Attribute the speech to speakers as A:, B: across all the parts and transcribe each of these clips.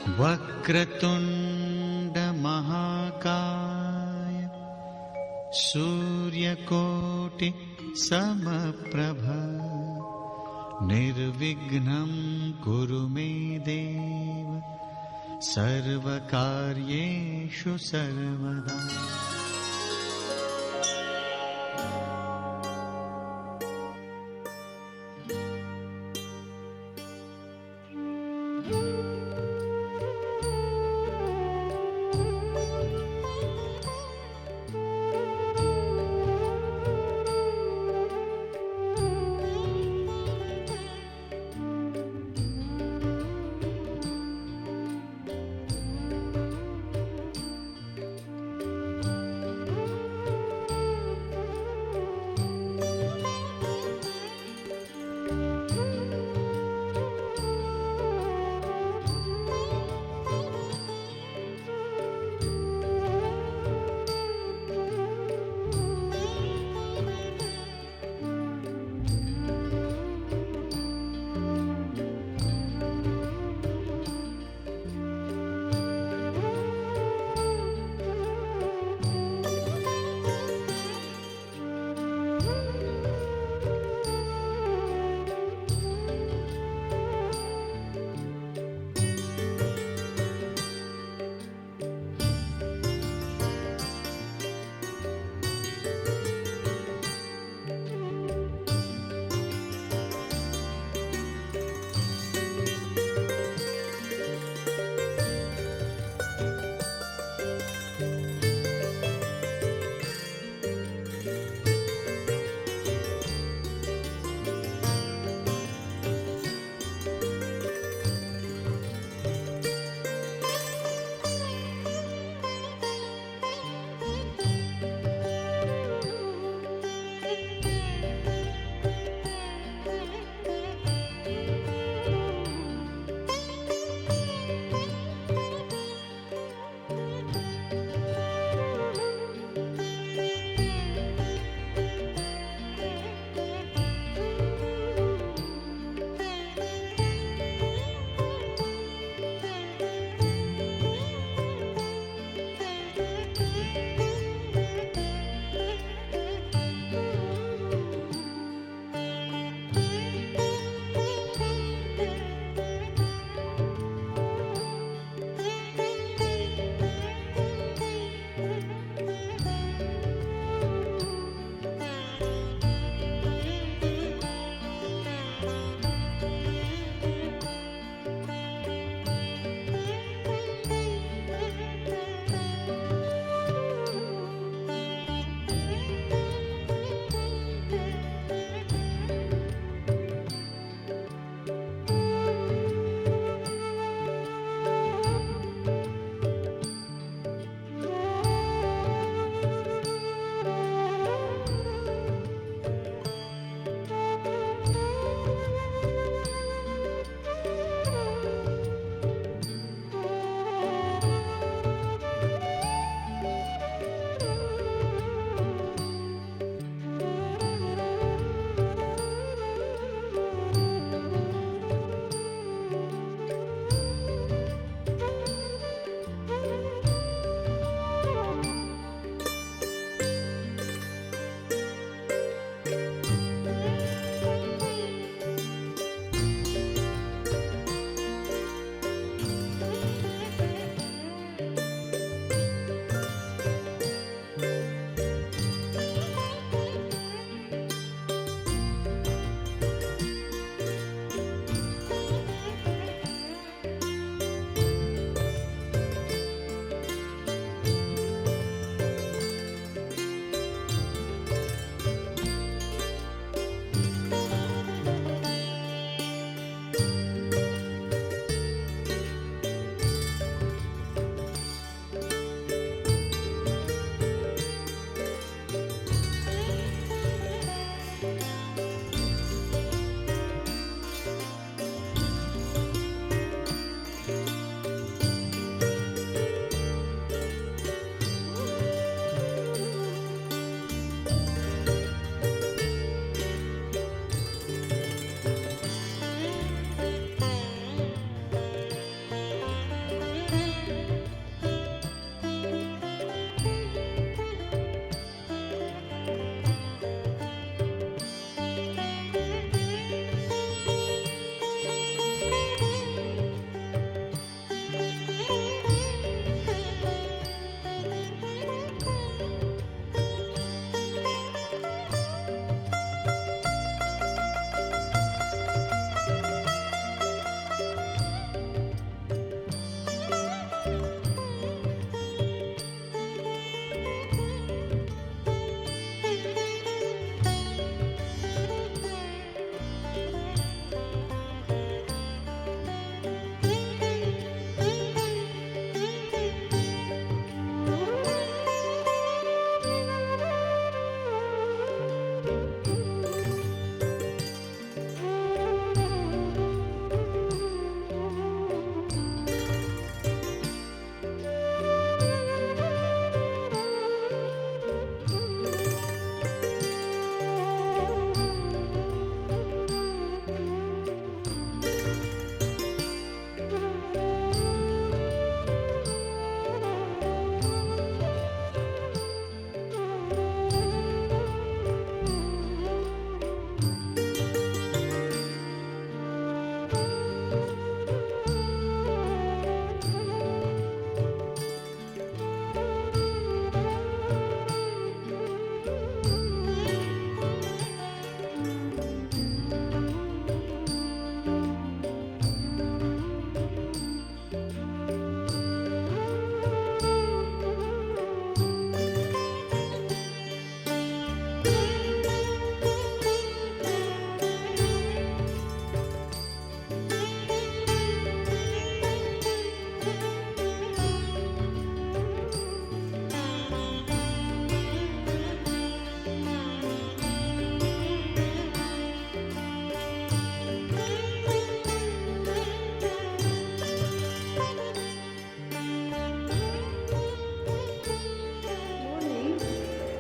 A: वक्रतुंड महाकाय सूर्यकोटि समप्रभ निर्विघ्नं कुरु मे देव सर्वकार्येषु सर्वदा।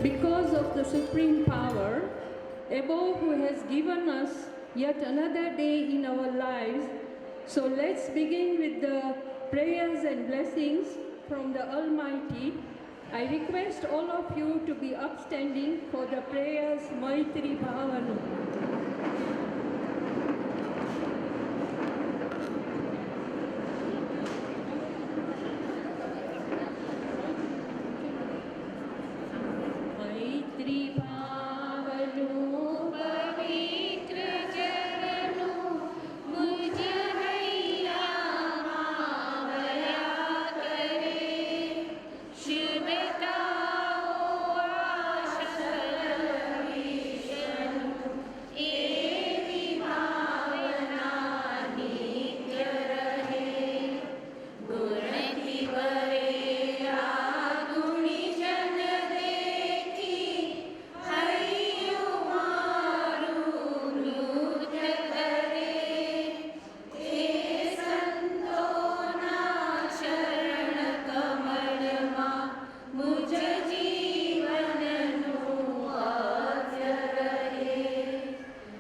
B: because of the supreme power above who has given us yet another day in our lives. So let's begin with the prayers and blessings from the Almighty. I request all of you to be upstanding for the prayers Maitri Bhavanu. Maitri Bhavanu पवित्र चरणों मुझ हैया मावया करे शुभता हो आशा विष्णु एवी भावना नित्य रहे गुणति वरेरा गुणी जन देखी हरियो मारू नृत्य करे हे संतोना शरण कमलमा मुझ जीवननु आद्य रहे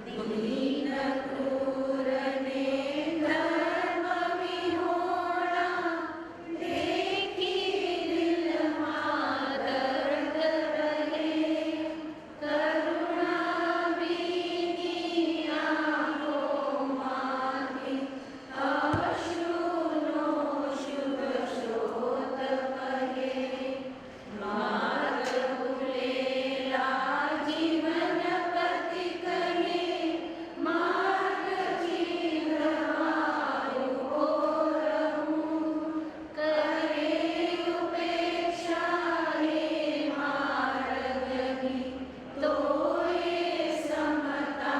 B: दीन क्रूरने धर्म विहोणा देखी दिल दर्द रहे करुणा बीनी आंखों माथी अश्रुनो शुभ शोत कहे मार्ग भूलेला जीवन पति कहे मार्ग चिन्ह आयु को रहूं करे उपेक्षा हे मार्ग ही तो ये समता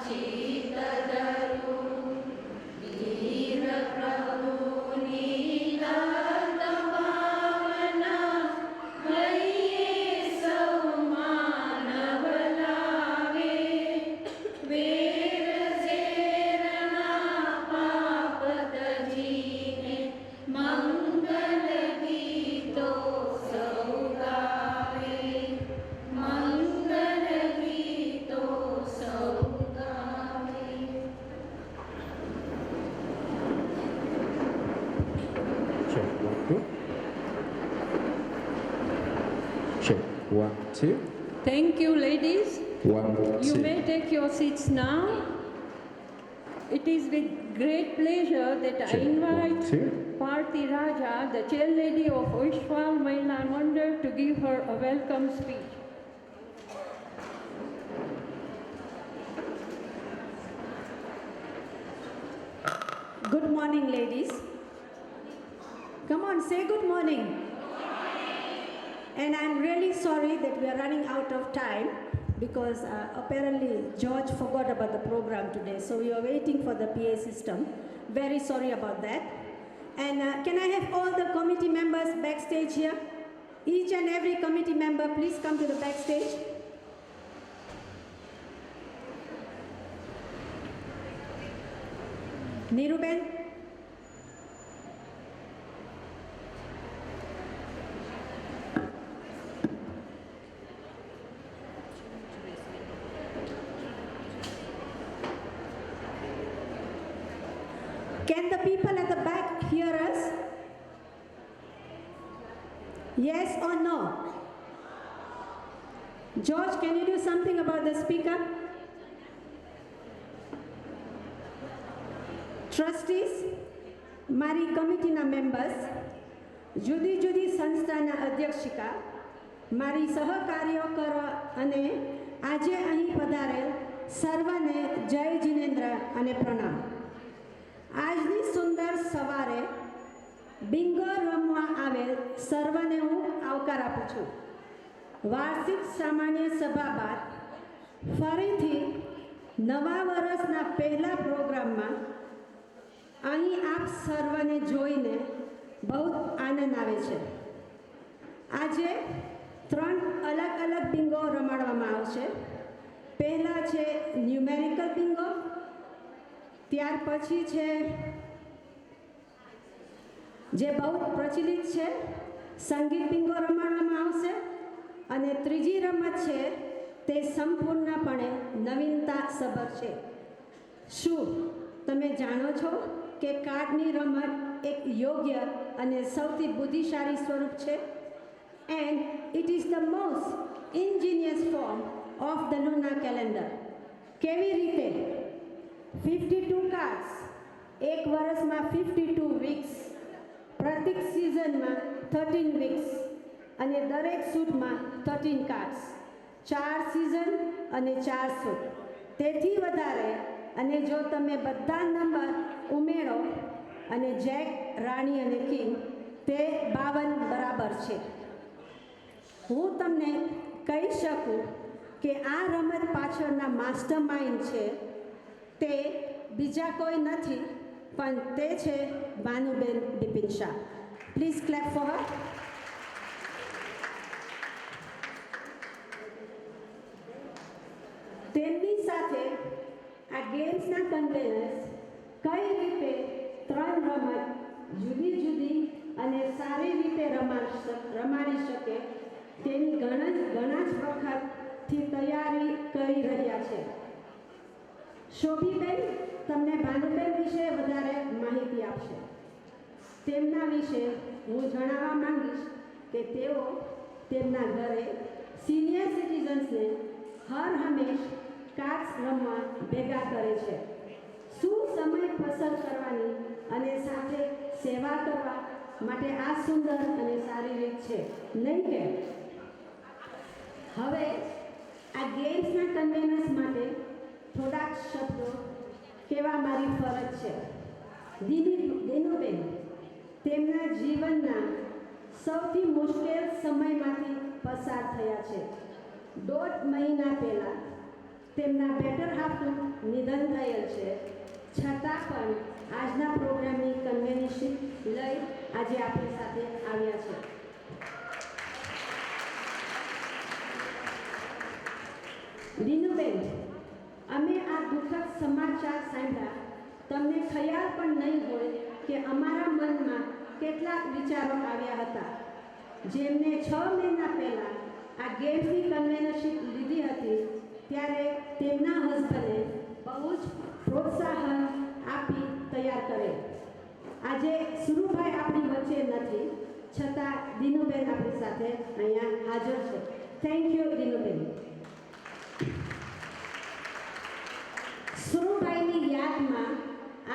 B: चित धरूं वीर प्रभु नीलत भावना हरिये सौ मानव लागे वेर जेरना पाप तजीने मंगल गीतो सौ गावे मंगल गीतो सौ गावे
C: Check 1, 2. Check 1, 2.
B: Thank you, ladies.
C: 1, 2.
B: You may take your seats now. It is with great pleasure that I
C: Check 1,
B: invite
C: 2.
B: Parthi Raja, the chair lady of Vishwal Mahila Mandal, to give her a welcome speech.
D: Good morning, ladies. Come on, say good morning. And I'm really sorry that we are running out of time because apparently George forgot about the program today. So we are waiting for the PA system. Very sorry about that. And can I have all the committee members backstage here? Each and every committee member, please come to the backstage. Niruben? Can the people at the back hear us? Yes or no? George, can you do something about the speaker? Trustees, મારી કમિટીના members, જુદી જુદી સંસ્થાના અધ્યક્ષિકા, મારી સહકાર્યકરો અને આજે અહીં પધારેલ સર્વને જય જિનેન્દ્ર અને પ્રણામ. આજની સુંદર સવારે બિંગો રમવા આવેલ સર્વને હું આવકાર આપું છું. વાર્ષિક સામાન્ય સભા બાદ ફરીથી નવા વર્ષના પહેલા પ્રોગ્રામમાં અહીં આપ સર્વને જોઈને બહુ આનંદ આવે છે. આજે 3 અલગ અલગ બિંગો રમાડવામાં આવશે. પહેલા છે ન્યુમેરિકલ બિંગો, ત્યાર પછી છે જે બહુ પ્રચલિત છે સંગીત બિંગો રમાડવામાં આવશે અને ત્રીજી રમત છે તે સંપૂર્ણપણે નવીનતા સભર છે. શું તમે જાણો છો કે કાર્ડની રમત એક યોગ્ય અને સૌથી બુદ્ધિશાળી સ્વરૂપ છે? And it is the most ingenious form of the lunar calendar. કેવી રીતે? 52 કાર્ડ્સ, એક વર્ષમાં 52 વીક્સ, પ્રત્યેક સિઝનમાં 13 વીક્સ અને દરેક સૂટમાં 13 કાર્ડ્સ, 4 સિઝન અને 4 સૂટ. તેથી વધારે, અને જો તમે બધા નંબર ઉમેરો અને જેક, રાણી અને કિંગ, તે 52 બરાબર છે. હું તમને કહી શકું કે આ રમત પાછળના માસ્ટર માઇન્ડ છે તે બીજા કોઈ નથી, પણ તે છે Bhanuben Bipin Shah. Please clap for her. તેમની સાથે આ ગેમ્સના કન્વેનર્સ કઈ રીતે 3 રમત જુદી જુદી અને સારી રીતે રમાડી શકે તેની ઘણા જ વખતથી તૈયારી કરી રહ્યા છે. શોભીબેન તમને ભાનુબેન વિશે વધારે માહિતી આપશે. તેમના વિશે હું જણાવવા માંગીશ કે તેઓ તેમના ઘરે સિનિયર સિટીઝન્સને હર હંમેશ કાર્ડ્સ રમવા ભેગા કરે છે. શું સમય પસાર કરવાની અને સાથે સેવા કરવા માટે આ સુંદર અને સારી રીત છે, નહીં કે? હવે આ ગેમ્સના કન્વેનર્સ માટે થોડાક શબ્દો કહેવા મારી ફરજ છે. દિનુબેન તેમના જીવનના સૌથી મુશ્કેલ સમયમાંથી પસાર થયા છે. 1.5 મહિના પહેલાં તેમના બેટર હાફનું નિધન થયેલ છે. છતાં પણ આજના પ્રોગ્રામની કન્વેનરશીપ લઈ આજે આપણી સાથે આવ્યા છે. દિનુબેન, અમે આ દુઃખદ સમાચાર સાંભળ્યા. તમને ખ્યાલ પણ નહીં હોય કે અમારા મનમાં કેટલાક વિચારો આવ્યા હતા. જેમને 6 મહિના પહેલાં આ ગેમ્સની કન્વેનરશીપ લીધી હતી, ત્યારે તેમના હસબન્ડે બહુ જ પ્રોત્સાહન આપી તૈયાર કરેલ. આજે સુરુભાઈ આપણી વચ્ચે નથી, છતાં દિનુબેન આપણી સાથે અહીંયા હાજર છે. Thank you દિનુબેન. સુરુભાઈની યાદમાં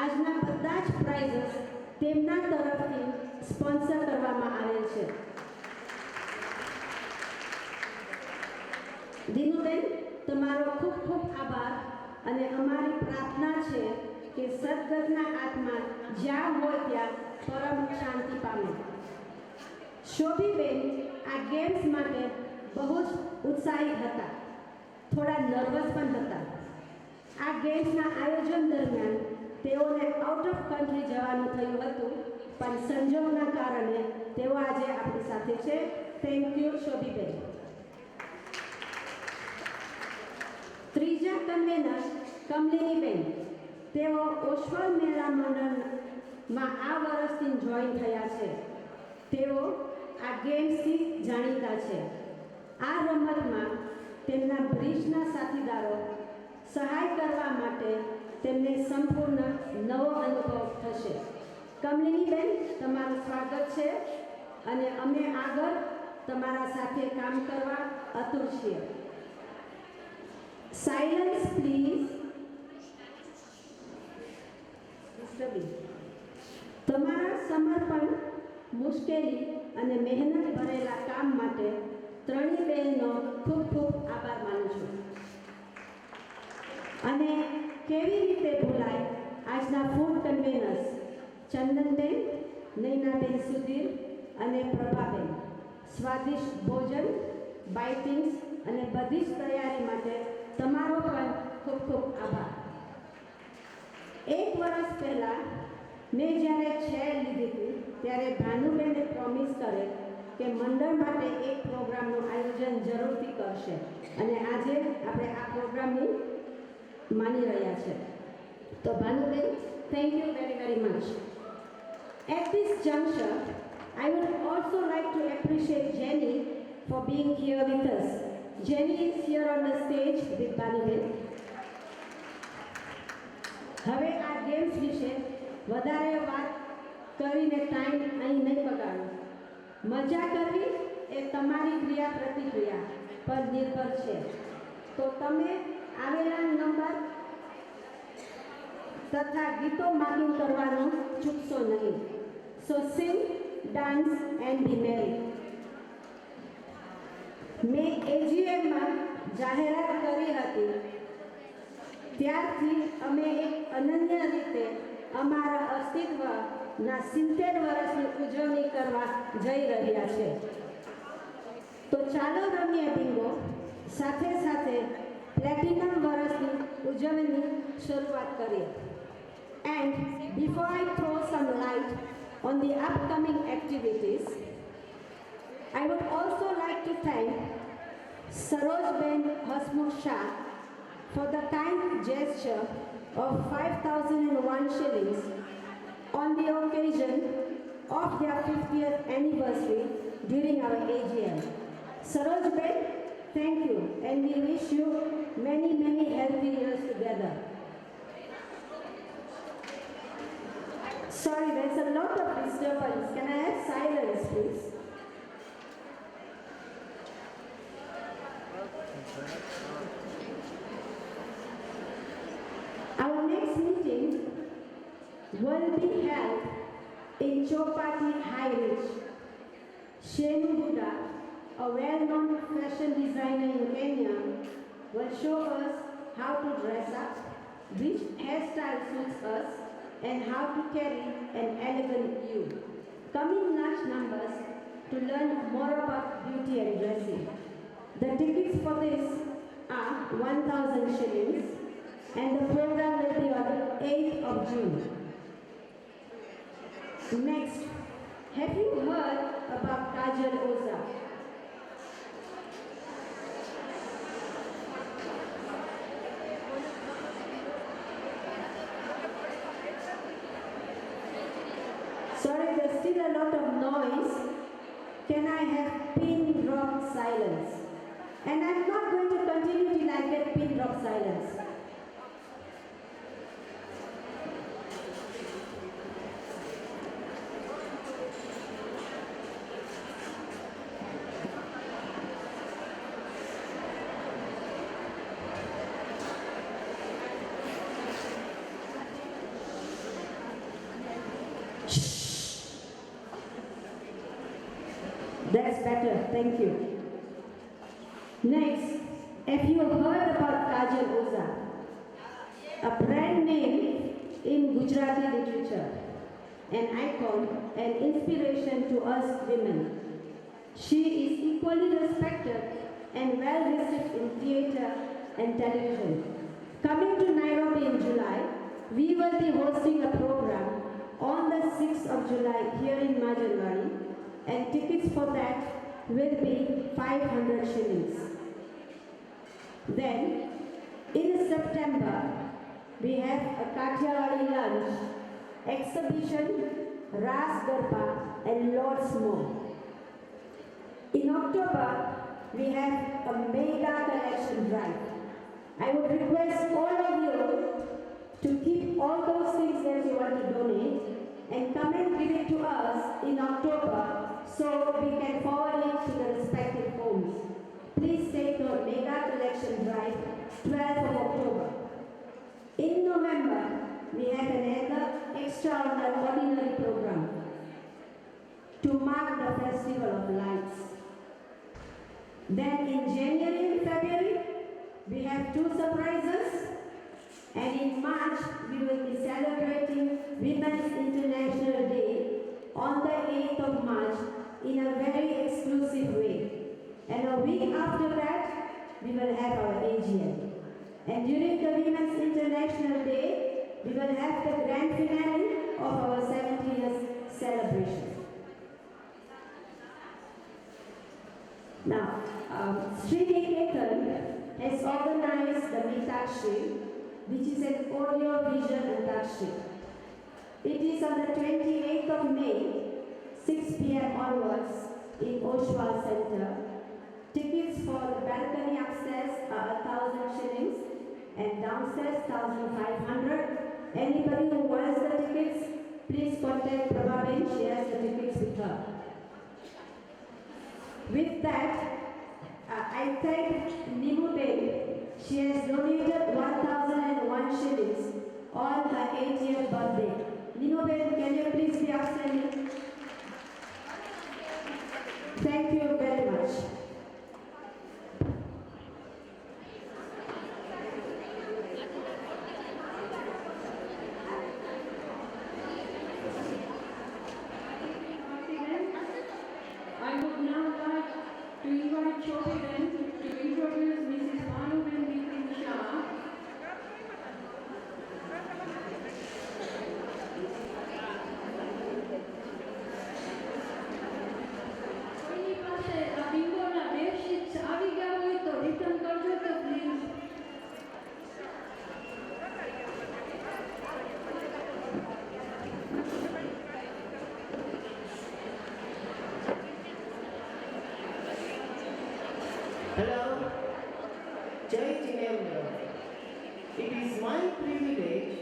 D: આજના બધા જ પ્રાઇઝસ તેમના તરફથી સ્પોન્સર કરવામાં આવેલ છે. દિનુબેન, તમારો ખૂબ ખૂબ આભાર અને અમારી પ્રાર્થના છે કે સદગતના આત્મા જ્યાં હોય ત્યાં પરમ શાંતિ પામે. શોભીબેન આ ગેમ્સ માટે બહુ જ ઉત્સાહિત હતા, થોડા નર્વસ પણ હતા. આ ગેમ્સના આયોજન દરમિયાન તેઓને આઉટ ઓફ કન્ટ્રી જવાનું થયું હતું, પણ સંજોગના કારણે તેઓ આજે આપણી સાથે છે. Thank you Shobhiben. ત્રીજા કન્વેનર કમલિનીબેન, તેઓ ઓશવલ મેળા મંડળમાં આ વર્ષથી જોઈન થયા છે. તેઓ આ ગેમ્સથી જાણીતા છે. આ રમતમાં તેમના બ્રિજના સાથીદારો સહાય કરવા માટે તેમને સંપૂર્ણ નવો અનુભવ થશે. કમલિનીબેન, તમારું સ્વાગત છે અને અમે આગળ તમારા સાથે કામ કરવા આતુર છીએ. Silence please. તમારા સમર્પણ, મુશ્કેલી અને મહેનત ભરેલા કામ માટે ત્રણેય બહેનનો ખૂબ ખૂબ આભાર માનું છું. અને કેવી રીતે ભૂલાય આજના ફૂડ કન્વેનર્સ ચંદનબેન, નૈનાબેન સુધીર અને પ્રભાબેન. સ્વાદિષ્ટ ભોજન, બાઇટિંગ્સ અને બધી જ તૈયારી માટે તમારો પણ ખૂબ ખૂબ આભાર. 1 વર્ષ પહેલાં મેં જ્યારે છેડ લીધી હતી ત્યારે ભાનુબેને પ્રોમિસ કરે કે મંડળ માટે એક પ્રોગ્રામનું આયોજન જરૂરથી કરશે, અને આજે આપણે આ પ્રોગ્રામની માની રહ્યા છે. તો Bhanuben, thank you very very much. At this juncture, I would also like to appreciate Jenny for being here with us. Jenny is here on the stage with Banibel. હવે આ ગેમ્સ વિશે વધારે વાત કરીને ટાઈમ અહીં નહીં બગાડો. મજા કરવી એ તમારી ક્રિયા પ્રતિક્રિયા પર નિર્ભર છે. તો તમે આવેલા નંબર તથા ગીતો માગી કરવાનું ચૂકશો નહીં. સો સિંગ, ડાન્સ એન્ડ બી મેરી. મેં એજીએમમાં જાહેરાત કરી હતી ત્યારથી અમે એક અનન્ય રીતે અમારા અસ્તિત્વના 70 વર્ષની ઉજવણી કરવા જઈ રહ્યા છે. તો ચાલો રમીએ બિંગો. સાથે સાથે પ્લેટિનમ વર્ષની ઉજવણી શરૂઆત કરીએ. And before I throw some light on the upcoming activities, I would also like to thank Sarojben Hasmukh Shah for the kind gesture of 5,001 shillings on the occasion of their 50th anniversary during our AGM. Sarojben, thank you, and we wish you many, many healthy years together. Sorry, there's a lot of disturbance. Can I have silence, please? Our next meeting will be held in Chowpatty High Ridge. Shenu Buddha, a well-known fashion designer in Kenya, will show us how to dress up, which hairstyle suits us, and how to carry an elegant view. Come in large numbers to learn more about beauty and dressing. The tickets for this are 1,000 shillings, and the program will be on the 8th of June. Next, have you heard about Kajal Oza? Sorry, there's still a lot of noise. Can I have pin drop silence? And I'm not going to continue till I get pin drop silence. That's better, thank you. Next, have you heard about Kajal Oza? A brand name in Gujarati literature, an icon, an inspiration to us women. She is equally respected and well received in theatre and television. Coming to Nairobi in July, we will be hosting a program on the 6th of July here in Majanwari, and tickets for that will be 500 shillings. Then, in September, we have a Kathiawadi lunch, exhibition, Ras Garba, and lots more. In October, we have a mega collection drive. I would request all of you to keep all those things that you want to donate and come and give it to us in October so we can forward it to the respective homes. Please take your mega collection drive 12th of October. In November, we have another extraordinary program to mark the Festival of Lights. Then in January and February, we have 2 surprises. And in March, we will be celebrating Women's International Day on the 8th of March in a very exclusive way. And a week after that, we will have our AGM. And during the Women's International Day, we will have the grand finale of our 70th celebration. Now, Sri Niketan has organized the Mitakshi, which is an audio vision Antakshi. It is on the 28th of May, 6 p.m. onwards in Oshwal Center, Tickets for the balcony upstairs are 1,000 shillings and downstairs 1,500. Anybody who wants the tickets, please contact Prabhaben. She has the tickets with her. With that, I thank Nimuben. She has donated 1,001 shillings on her 80th birthday. Nimuben, can you please be outstanding? Thank you very much.
B: I would now like to invite Chobiben to introduce Mrs. Manuben Bipin Shah. કોઈની પાસે આ બિંગોના બેડશીટ્સ આવી ગયા હોય તો return કરજો તો please.
E: Hello, Jai Jinendra. It is my privilege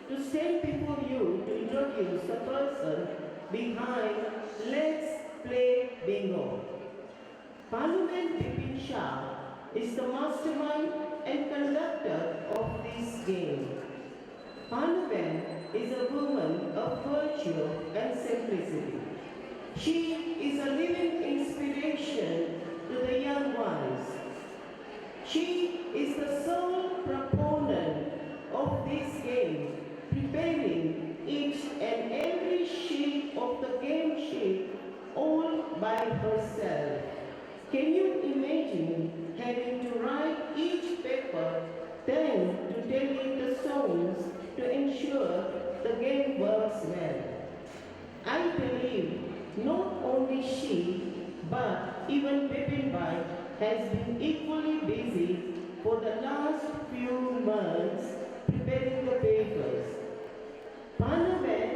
E: to stand before you to introduce the person behind Let's Play Bingo. Panuben Bipin Shah is the mastermind and conductor of this game. Panuben is a woman of virtue and simplicity. She is a living inspiration to the young ones. She is the sole proponent of this game, preparing each and every sheet of the game sheet all by herself. Can you imagine having to write each paper, then to delete the songs to ensure the game works well? I believe not only she, but even Bipin Bhai has been equally busy for the last few months preparing the papers. Panuben,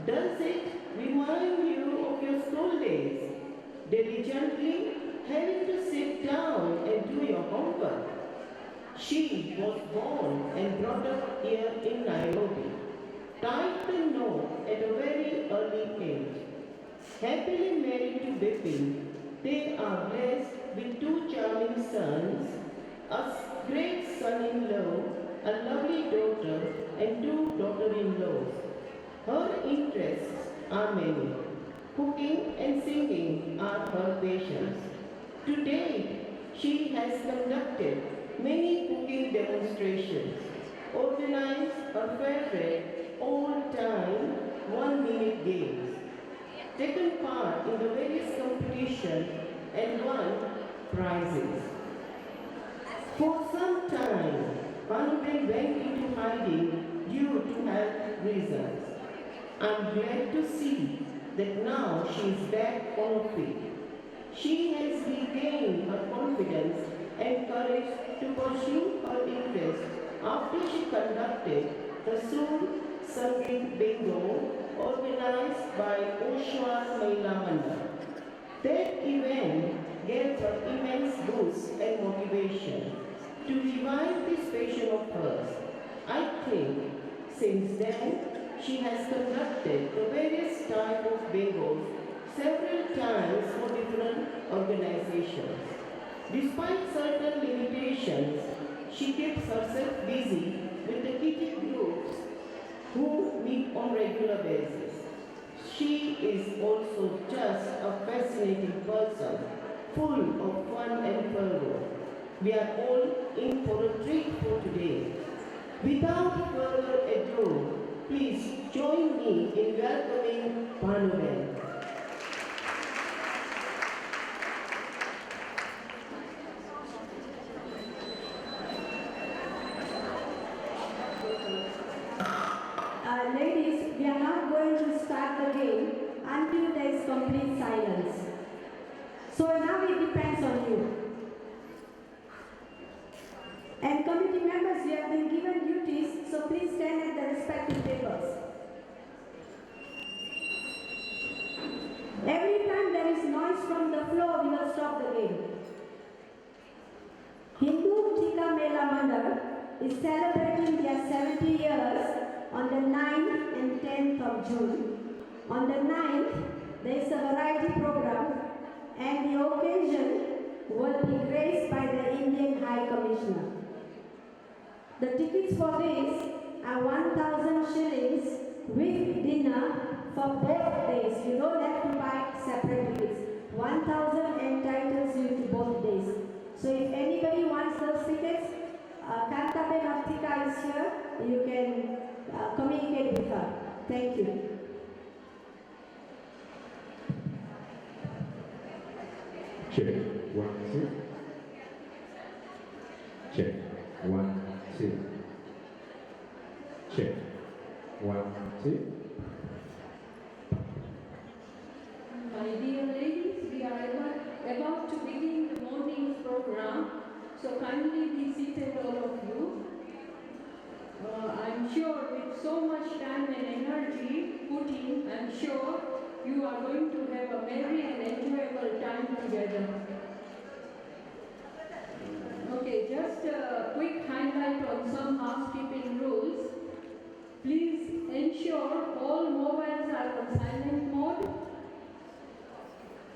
E: does it remind you of your school days, diligently having to sit down and do your homework? She was born and brought up here in Nairobi, tied the knot at a very early age. Happily married to Bipin, they are blessed with two charming sons, a great son-in-law, a lovely daughter, and two daughter-in-laws. Her interests are many. Cooking and singing are her passions. To date, she has conducted many cooking demonstrations, organized her favorite all-time one-minute games, taken part in the various competitions and won prizes. For some time, Panuben went into hiding due to health reasons. I'm glad to see that now she is back on her feet. She has regained her confidence and courage to pursue her interest after she conducted the Soul Sangeet Bingo organized by Oshwar Mahila Mandal. That event gave her immense boost and motivation to revive this passion of hers. I think since then she has conducted the various types of bingos several times for different organizations. Despite certain limitations, she keeps herself busy with the kitty groups who meet on regular basis. She is also just a fascinating person, full of fun and fervor. We are all in for a treat for today. Without further ado, please join me in welcoming Panuben.
D: Ladies, we are now going to start the game until there is complete silence. So now it depends on you. And committee members, you have been given duties, so please stand at the respective tables. Every time there is noise from the floor, we will stop the game. Mela Mandal is celebrating their 70 years on the 9th and 10th of June. On the 9th, there is a variety program and the occasion will be graced by the Indian High Commissioner. The tickets for this are 1,000 shillings with dinner for both days. You don't have to buy separate tickets. 1,000 entitles you to both days. So if anybody wants those tickets, Kantabe Naftika is here. You can communicate with her. Thank you.
C: Check. 1, 2. Check. 1, 2. Check. 1, 2.
B: My dear ladies, we are about to begin the morning's program, so kindly be seated, all of you. I'm sure with so much time and energy put in, I'm sure you are going to have a merry and enjoyable time together. Okay, just a quick highlight on some housekeeping rules. Please ensure all mobiles are on silent mode.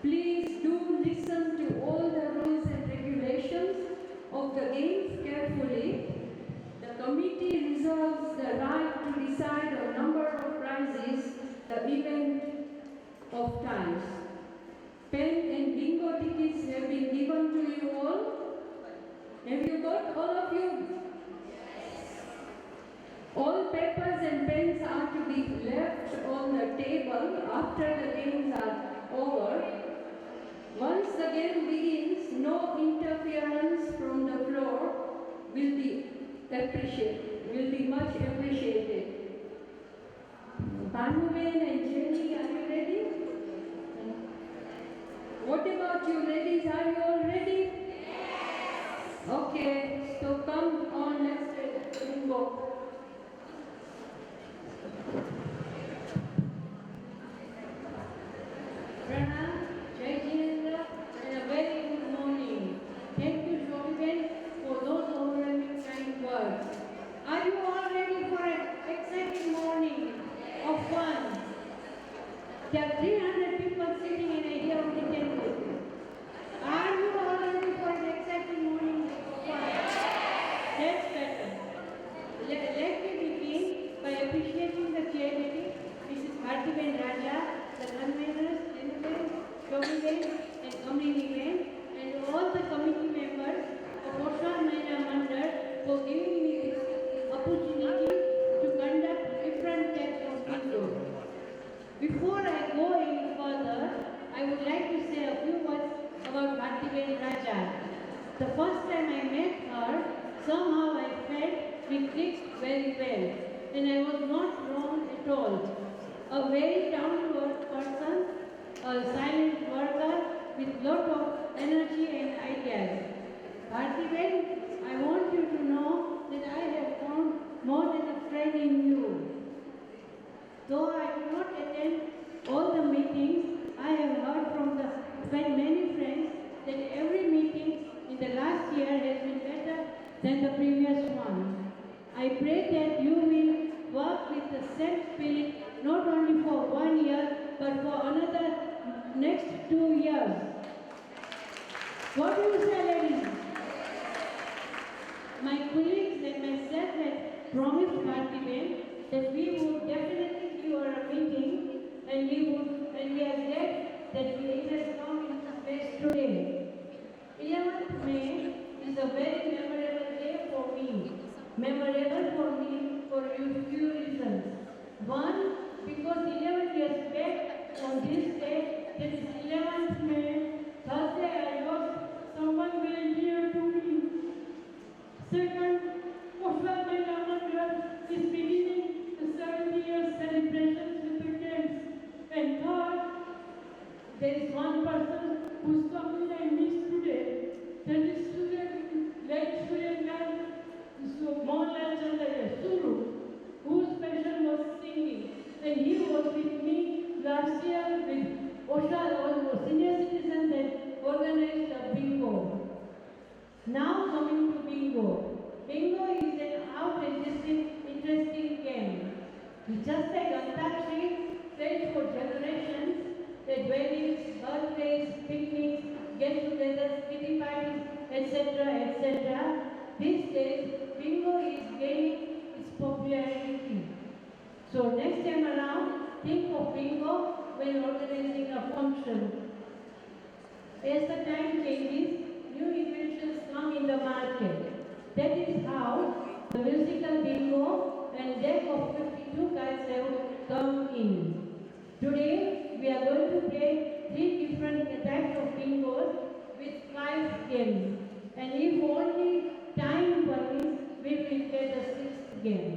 B: Please do listen to all the rules and regulations of the games carefully. The committee reserves the right to decide on number of prizes, the event of ties. Pen and bingo tickets have been given to you all. Have you got all of you? All papers and pens are to be left on the table after the games are over. Once the game begins, no interference from the floor will be much appreciated. Bhanuben and Jenny, are you ready? What about you ladies? Are you all ready? Yes. Okay, so come on, let's go. Pranam, Jai Jinendra, and a very good morning. Thank you, Shobhiben, for those overwhelming kind words. Are you all ready for an exciting morning of fun? There are 300 people sitting in a here only 10 people. Are you all ready for an exciting morning of fun? That's better. Let me begin by appreciating the chairlady, Mrs. Bhartiben Raja, the conveners, Shobhiben and Kamini, and all the committee members of Osha Mela Mandal for giving me this opportunity to conduct different types of bingo. Before I go any further, I would like to say a few words about Bhartiben Raja. The first time I met her, somehow I felt we clicked very well, and I was not wrong at all. A very down-to-earth person, a silent worker with lot of energy and ideas. Bhartiben, I want you to know that I have found more than a friend in you. Though I do not attend all the meetings, I have heard from many friends that every meeting in the last year has been better than the previous one. I pray that you will work with the same spirit not only for 1 year but for another next 2 years. What do you say, ladies? My colleagues and myself had promised Bhartiben that we would definitely give her a meeting, and we are glad that it has come into place today. 11th May is a very memorable day for me. Memorable for me for a few reasons. One, because 11 years back on this day, that is 11th May, Thursday, I lost someone very dear to me. Second, Osha Mela Mandal is beginning the 70-year celebrations with the games. And third, there is one person whose company I miss today. That is late Suryangan Mohanlal Chandra Suru, whose passion was singing. And he was with me last year with Osha, senior citizens, that organized a bingo. Now coming to bingo.
F: as the time changes, new inventions come in the market. That is how the musical bingo and deck of 52 cards have come in. Today, we are going to play 3 different types of bingos with 5 games. And if only time permits, we will play the 6th game.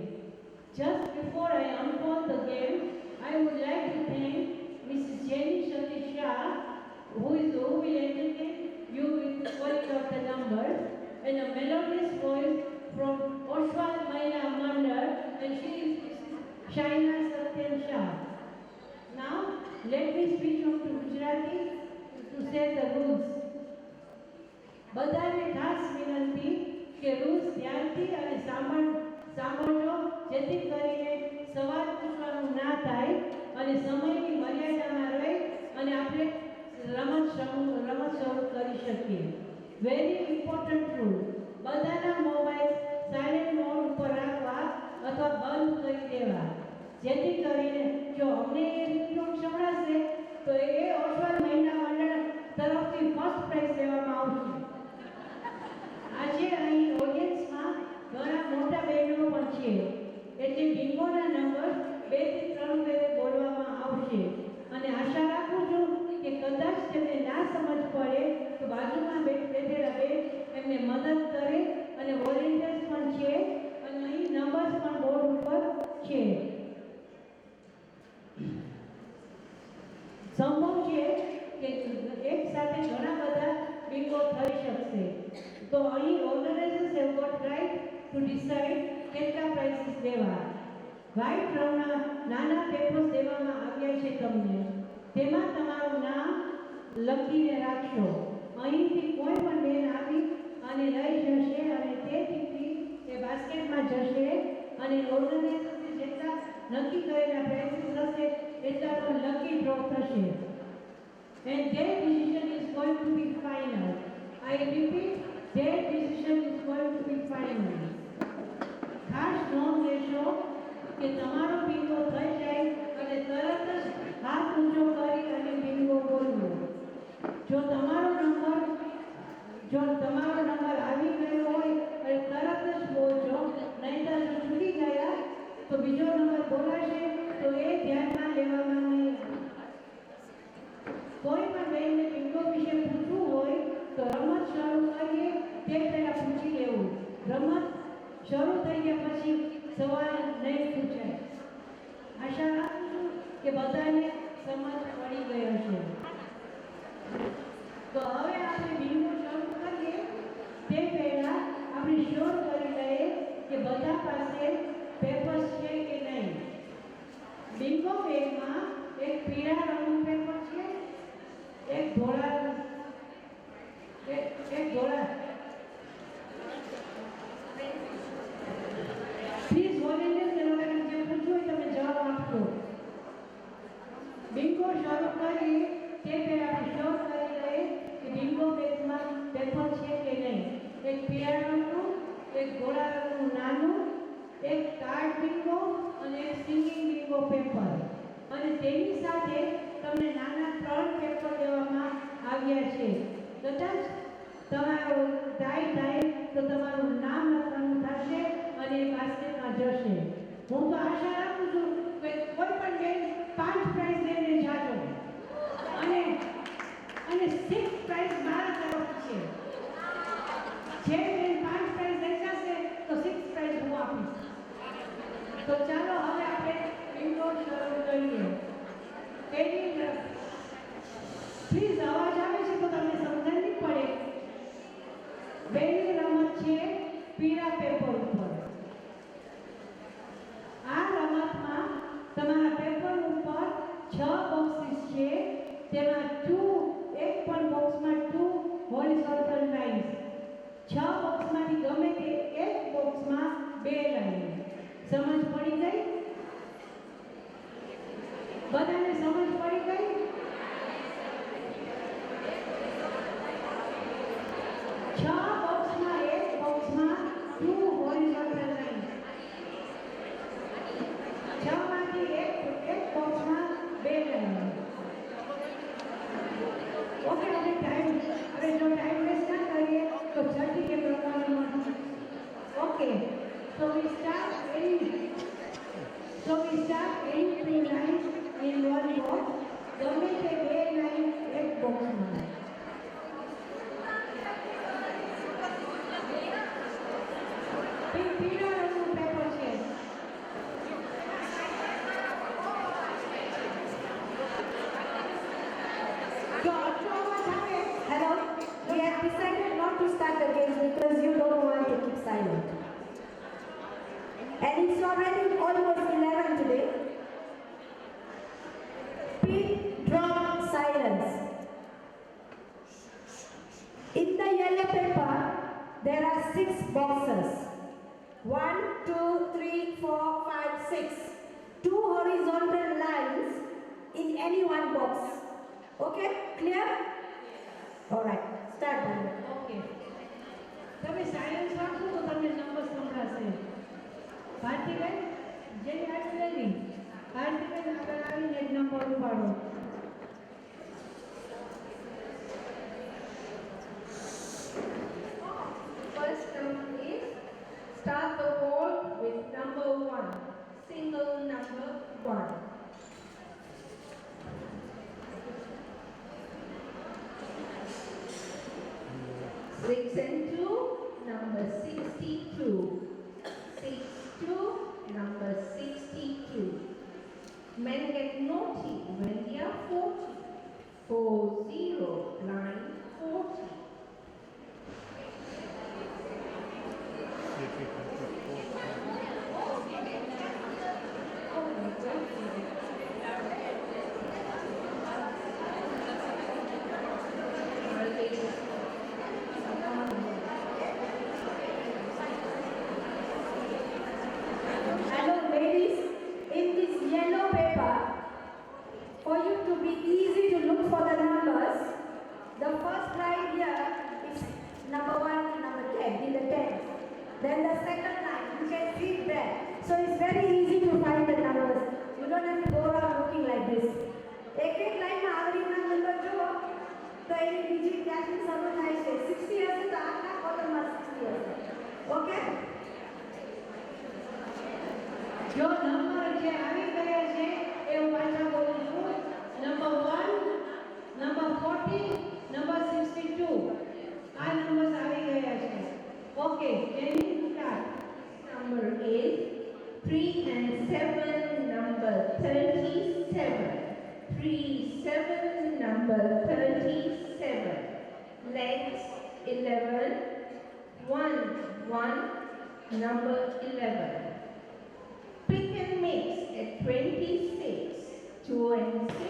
F: Just before I unfold the game, I would like to thank Mrs. Jenny Satish Shah, who will entertain you with calling out the numbers, and a melodious voice from Oswald Maina Mandar, and she is Mrs. Shaina Satyan Shah. Now, let me switch on to Gujarati to say the rules. બધાને ખાસ વિનંતી કે rules ધ્યાનથી અને સાંભળજો જેથી કરીને સવાલ પૂછવાનું ના થાય અને સમયની મર્યાદામાં રહી અને આપણે રમત શરૂ કરી શકીએ. વેરી ઇમ્પોર્ટન્ટ રૂલ, બધાના મોબાઈલ સાયલેન્ટ મોડ ઉપર રાખવા અથવા બંધ કરી દેવા જેથી કરીને જો અમને એ રિંગટોન સંભળાશે તો એ ઓસ્વાલ મહિના મંડળ તરફથી ફર્સ્ટ પ્રાઇઝ લેવામાં આવશે. આજે અહીં ઓડિયન્સમાં ઘણા મોટા બહેનો પણ છે એટલે બિંગોના નંબર 2 થી 3 વખતે બોલવામાં આવશે અને આશા રાખું છું કે કદાચ તેમને ના સમજ પડે તો બાજુમાં બેઠેલા બેન એમને મદદ કરે અને વોલેન્ટિયર્સ પણ છે અને અહીં નંબર્સ પણ બોર્ડ ઉપર છે. સંભવ છે કે એક સાથે ઘણા બધા બિંગો થઈ શકશે. તો અહીં organizers have got right to decide કેટલા પ્રાઇઝીસ દેવા. વ્હાઇટ રંગના નાના પેપર્સ દેવામાં આવ્યા છે તમને. તેમાં તમારું નામ લખીને રાખશો. અહીંથી કોઈ પણ બેન આવી અને લઈ જશે અને તે ટીપી એ બાસ્કેટમાં જશે અને ઓર્ગેનાઇઝર્સે જેટલા નક્કી કરેલા પ્રાઇઝીસ હશે એટલાનો લકી ડ્રો થશે. And their decision is going to be final. I repeat, their decision is going to be final. ખાસ નોંધ લેશો કે તમારો બિંગો થઈ જાય અને તરત જ હાથ ઊંચો કરી અને બિંગો બોલવો. જો તમારો નંબર આવી ગયો હોય અને તરત જ બોલજો, નહીંતર જો છૂટી ગયા તો બીજો નંબર બોલાશે તો એ ધ્યાનમાં લેવામાં નહીં. કોઈ પણ બેનને બિંગો વિશે પૂછવું હોય તો રમત શરૂ કરીએ તે પહેલાં પૂછી લેવું. રમત શરૂ થઈ ગયા પછી સવાલ નહીં પૂછાય. આશા રાખું છું કે બધાને સમજ પડી ગઈ હશે. તો હવે આપણે બિંગો શરૂ કરીએ તે પહેલાં આપણે શ્યોર કરી લઈએ કે બધા પાસે પેપર્સ છે કે નહીં. બિંગો બેગમાં એક પીળા રંગનું પેપર છે, એક ધોળા પ્લીઝ વોલેન્ટિયર્સ એ લોકોને જે પૂછવું હોય તમે જવાબ આપશો. બિંગો શરૂ કરીએ તે પહેલાં આપણે શ્યોર કરી લઈએ કે બિંગો બેગમાં પેપર છે કે નહીં. એક પીળા રંગનું, એક ધોળા રંગનું નાનું, એક કાર્ડ બિંગો અને એક સિંગિંગ બિંગો પેપર અને તેની સાથે તમને નાના 3 પેપર દેવામાં આવ્યા છે. કદાચ તમારો ટાઈ થાય તો તમારું નામ લખવાનું થશે અને એ બાસ્કેટમાં જશે. હું તો આશા રાખું છું કે કોઈ પણ બેન 5 પ્રાઇઝ લઈને જાજો અને 6 પ્રાઇઝ મારા તરફથી છે. જે બેન 5 પ્રાઇઝ લઈ જશે તો 6 પ્રાઇઝ હું આપીશ. તો ચાલો હવે આપણે બિંગો શરૂ કરીએ. પ્લીઝ અવાજ આવે છે તો તમને સમજણ નહીં પડે. પહેલી રમત છે પીળા પેપર ઉપર. આ રમતમાં તમારા પેપર ઉપર 6 બોક્સીસ છે. તેમાં એક પણ બોક્સમાં 2 હોરિઝોન્ટલ લાઇન્સ. 6 બોક્સમાંથી ગમે તે એક બોક્સમાં 2 લાઈન. સમજ પડી ગઈ? બધાને સમજ પડી ગઈ? એક બોક્સમાં 2 હોરિઝોન્ટલ લાઇન. 6 માંથી એક બોક્સમાં 2 લાઈન. ઓકે, હવે time
D: 6 boxes. 1, 2, 3, 4, 5, 6. 2 horizontal lines in any one box. Okay? Clear? Alright. Start.
F: Okay તમે સાયન્સ રાખશો તો તમને નંબર સંભળાશે ભારતીબેન જેની હાથ લેવી ભારતીબેન આગળ આવીને એક નંબર ઉપાડો
B: First number is start the wall with number 1, single number 1. 6 and 2, number 62. 6, 2, number 62. Men get naughty when they are 40. 40, line 40.
D: Hello ladies, in this yellow paper, for you to be easy to look for the numbers, the first line here is number 1 to number 10, in the 10. Then the second line, you can see it there. So it's very easy to find the numbers. You don't have to go around looking like this. एक line में आवरी number जो तो ये बीजी class में समझ आए 60 years तो आखिर कॉलम में 60 years. Okay?
F: જો નંબર જે આવી ગયા છે એ હું પાછા બોલું છું નંબર 1 નંબર 40 નંબર 62 આ નંબર્સ આવી ગયા છે okay any start
B: Number is 3 and 7, number 37. 3, 7, number 37. Legs 11. 1, 1, number 11. Pick and mix at 26. 2 and 6,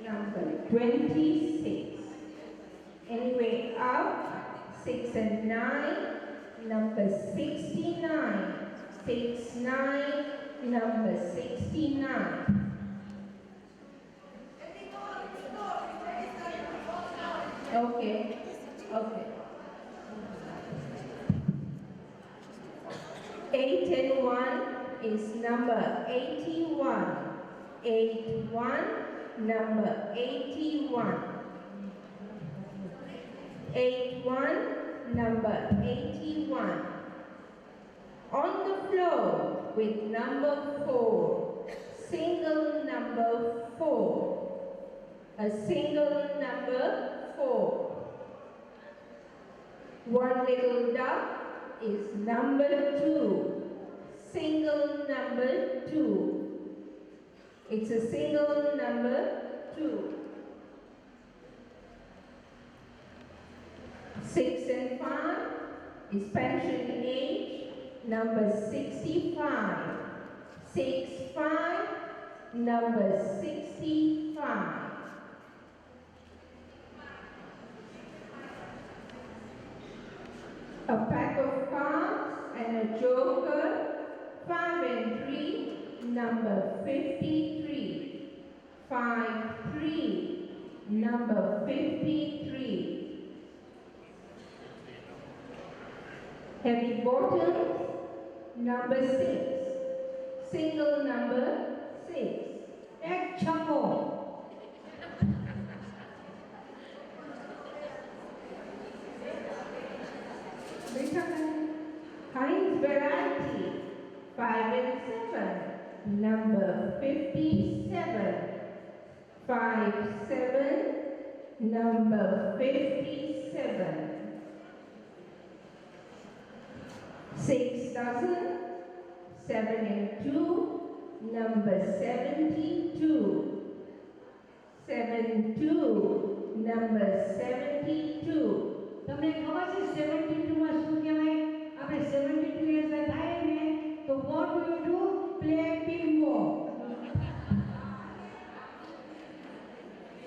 B: number 26. Anyway, up 6 and 9, number 69. 6, 9, number 69. Okay, okay. 8 and 1 is number 81. 8, 1, number 81. 8, 1, number 81. On the floor with number 4, single number 4. A single number 4. One little duck is number 2. Single number 2. It's a single number 2. 6 and 5 is pension age number 65. 6, 5, number 65. A pack of cards and a joker, 5 and 3, number 53. 5, 3, number 53. Heavy bottles, number 6. Single number 6.
F: એક છક્કો
B: Heinz variety, 5 and 7, number 57. 5, 7, number 57. 6 dozen, 7 and 2, number 72. 7, 2, number 72.
F: તમને ખબર છે 72 માં શું કહેવાય આપણે 72 years ના થાય ને તો what do you do play bingo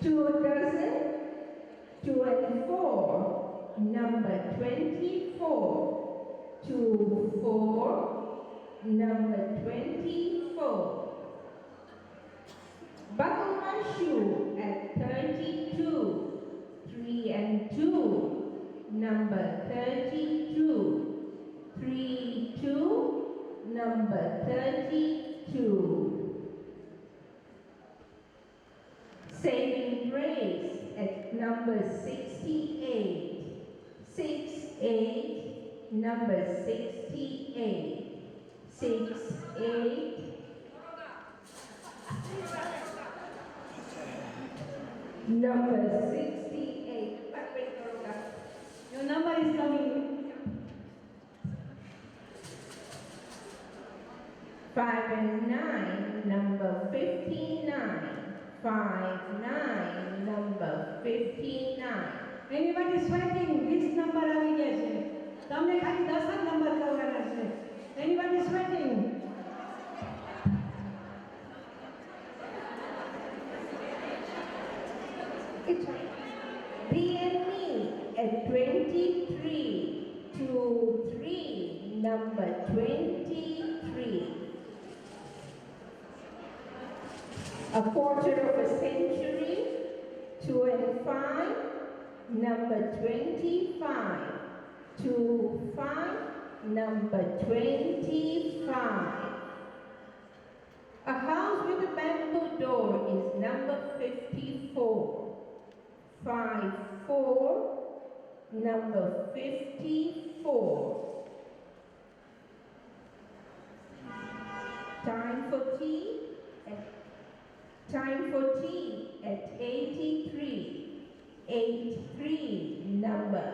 B: 2 dozen, 2 and 4, number 24.
F: 4, number 24. Buckle my shoe at 32, 3 and 2, number 32, 3, 2, number 32. Saving grace at number 68, 6, 8, number 68, 6, 8. Number 68. Your number is coming. 5 and 9, number 59. 5, 9, number 59. Anybody sweating? Which number are we getting? તમને ખાલી 10 જ number કરવાના છે. Anybody sweating? It's right. B and me at 23, 2, 3, number 23. A quarter of a century, 2 and 5, number 25. 2, 5, number 25. A house with a bamboo door is number 54. 5, 4, number 54. Time for tea at 83. 83, number